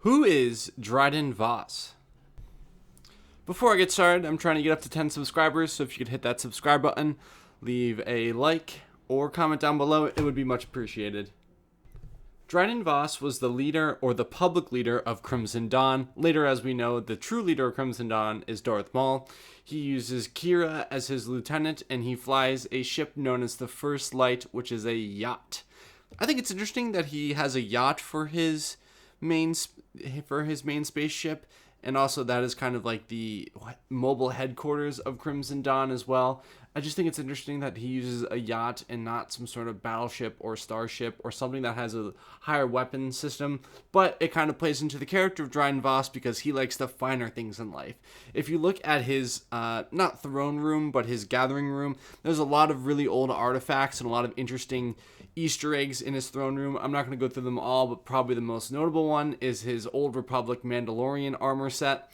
Who is Dryden Vos? Before I get started, I'm trying to get up to 10 subscribers, so if you could hit that subscribe button, leave a like, or comment down below, it would be much appreciated. Dryden Vos was the leader, or the public leader, of Crimson Dawn. Later, as we know, the true leader of Crimson Dawn is Darth Maul. He uses Kira as his lieutenant, and he flies a ship known as the First Light, which is a yacht. I think it's interesting that he has a yacht for his main spaceship, and also that is kind of like the mobile headquarters of Crimson Dawn as well. I just think it's interesting that he uses a yacht and not some sort of battleship or starship or something that has a higher weapon system, but it kind of plays into the character of Dryden Vos because he likes the finer things in life. If you look at his, not throne room, but his gathering room, there's a lot of really old artifacts and a lot of interesting Easter eggs in his throne room. I'm not going to go through them all, but probably the most notable one is his Old Republic Mandalorian armor set.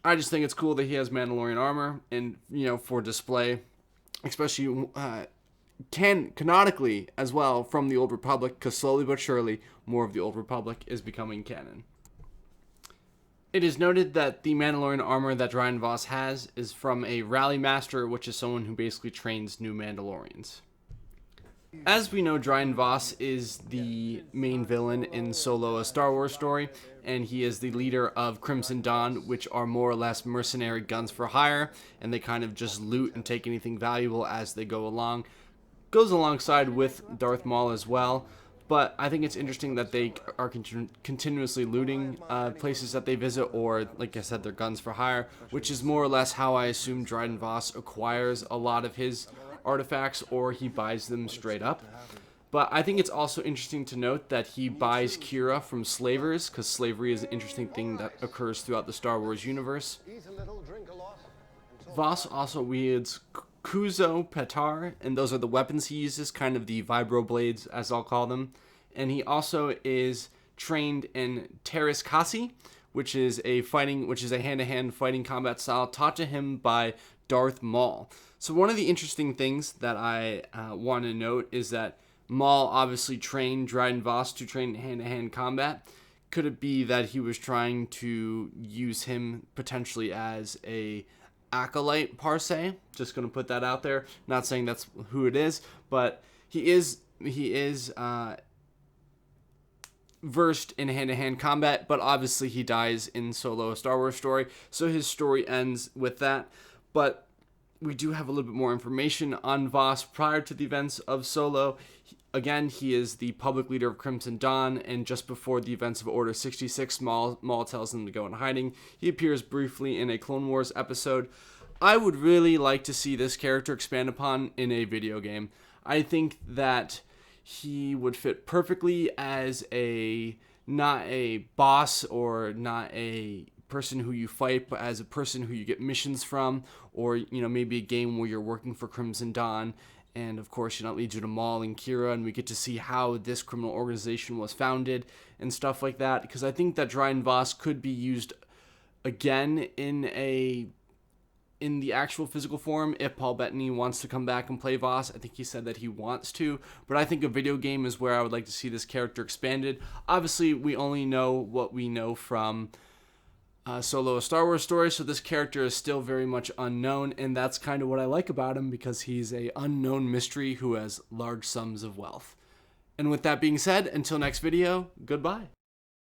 I just think it's cool that he has Mandalorian armor and, for display, especially canonically as well from the Old Republic, because slowly but surely more of the Old Republic is becoming canon. It is noted that the Mandalorian armor that Dryden Vos has is from a Rally Master, which is someone who basically trains new Mandalorians. As we know, Dryden Vos is the main villain in Solo, a Star Wars story, and he is the leader of Crimson Dawn, which are more or less mercenary guns for hire, and they kind of just loot and take anything valuable as they go along. Goes alongside with Darth Maul as well, but I think it's interesting that they are continuously looting places that they visit, or, like I said, they're guns for hire, which is more or less how I assume Dryden Vos acquires a lot of his artifacts, or he buys them straight up. But I think it's also interesting to note that he buys Kira from slavers, because slavery is an interesting thing that occurs throughout the Star Wars universe. Vos also wields Kuzo Petar, and those are the weapons he uses, kind of the vibro blades, as I'll call them. And he also is trained in Teräs Käsi, which is a hand-to-hand fighting combat style taught to him by Darth Maul. So one of the interesting things that I want to note is that Maul obviously trained Dryden Vos to train hand-to-hand combat. Could it be that he was trying to use him potentially as a acolyte per se? Just going to put that out there. Not saying that's who it is, but he is versed in hand-to-hand combat, but obviously he dies in Solo, a Star Wars story, so his story ends with that. But we do have a little bit more information on Vos prior to the events of Solo. Again, he is the public leader of Crimson Dawn, and just before the events of Order 66, Maul tells him to go in hiding. He appears briefly in a Clone Wars episode. I would really like to see this character expand upon in a video game. I think that he would fit perfectly as not a boss or not a person who you fight, but as a person who you get missions from, or maybe a game where you're working for Crimson Dawn, and of course that leads you to Maul and Kira, and we get to see how this criminal organization was founded and stuff like that, because I think that Dryden Vos could be used again in the actual physical form if Paul Bettany wants to come back and play Vos. I think he said that he wants to, but I think a video game is where I would like to see this character expanded. Obviously, we only know what we know from Solo, a Star Wars story, so this character is still very much unknown, and that's kind of what I like about him, because he's a unknown mystery who has large sums of wealth. And with that being said, until next video, goodbye.